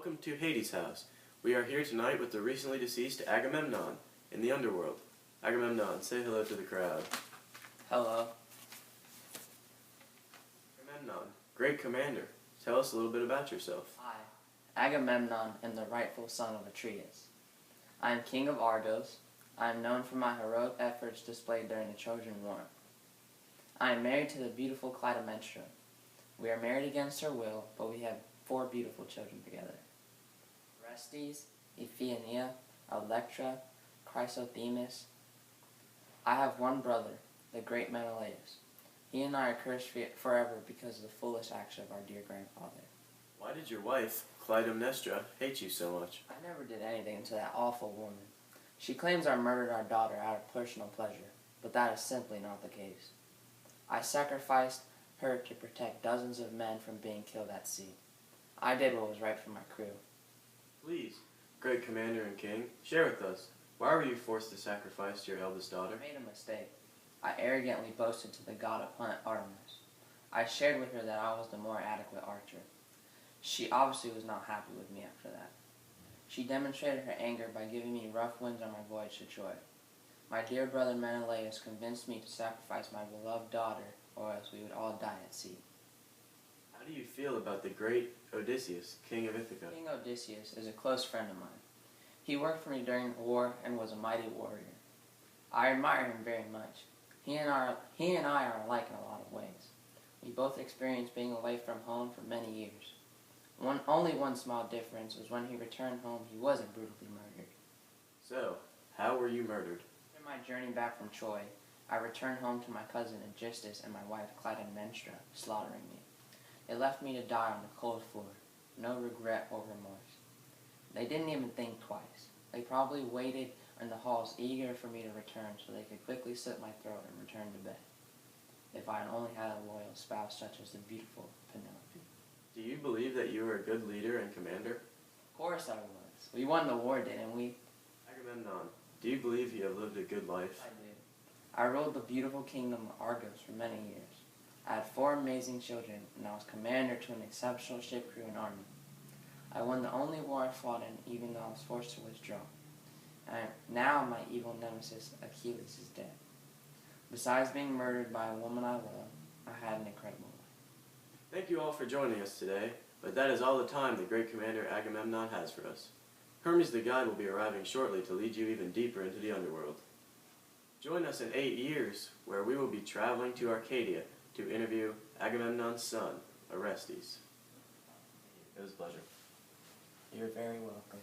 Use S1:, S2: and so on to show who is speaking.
S1: Welcome to Hades' house. We are here tonight with the recently deceased Agamemnon in the underworld. Agamemnon, say hello to the crowd.
S2: Hello.
S1: Agamemnon, great commander. Tell us a little bit about yourself.
S2: I, Agamemnon, am the rightful son of Atreus. I am king of Argos. I am known for my heroic efforts displayed during the Trojan War. I am married to the beautiful Clytemnestra. We are married against her will, but we have 4 beautiful children together. Orestes, Iphigenia, Electra, Chrysothemis. I have one brother, the great Menelaus. He and I are cursed forever because of the foolish action of our dear grandfather.
S1: Why did your wife, Clytemnestra, hate you so much?
S2: I never did anything to that awful woman. She claims I murdered our daughter out of personal pleasure, but that is simply not the case. I sacrificed her to protect dozens of men from being killed at sea. I did what was right for my crew.
S1: Please, great commander and king, share with us. Why were you forced to sacrifice your eldest daughter?
S2: I made a mistake. I arrogantly boasted to the god of hunt, Artemis. I shared with her that I was the more adequate archer. She obviously was not happy with me after that. She demonstrated her anger by giving me rough winds on my voyage to Troy. My dear brother Menelaus convinced me to sacrifice my beloved daughter, or else we would all die at sea.
S1: How do you feel about the great Odysseus, king of Ithaca?
S2: King Odysseus is a close friend of mine. He worked for me during the war and was a mighty warrior. I admire him very much. He and I are alike in a lot of ways. We both experienced being away from home for many years. Only one small difference was when he returned home, he wasn't brutally murdered.
S1: So, how were you murdered?
S2: After my journey back from Troy, I returned home to my cousin Aegisthus and my wife Clytemnestra, slaughtering me. They left me to die on the cold floor, no regret or remorse. They didn't even think twice. They probably waited in the halls eager for me to return so they could quickly slit my throat and return to bed. If I had only had a loyal spouse such as the beautiful Penelope.
S1: Do you believe that you were a good leader and commander?
S2: Of course I was. We won the war, didn't we?
S1: Agamemnon, do you believe you have lived a good life?
S2: I did. I ruled the beautiful kingdom of Argos for many years. I had 4 amazing children, and I was commander to an exceptional ship crew and army. I won the only war I fought in, even though I was forced to withdraw. And now my evil nemesis, Achilles, is dead. Besides being murdered by a woman I love, I had an incredible life.
S1: Thank you all for joining us today, but that is all the time the great commander Agamemnon has for us. Hermes the guide will be arriving shortly to lead you even deeper into the underworld. Join us in 8 years, where we will be traveling to Arcadia to interview Agamemnon's son, Orestes. It was a pleasure.
S2: You're very welcome.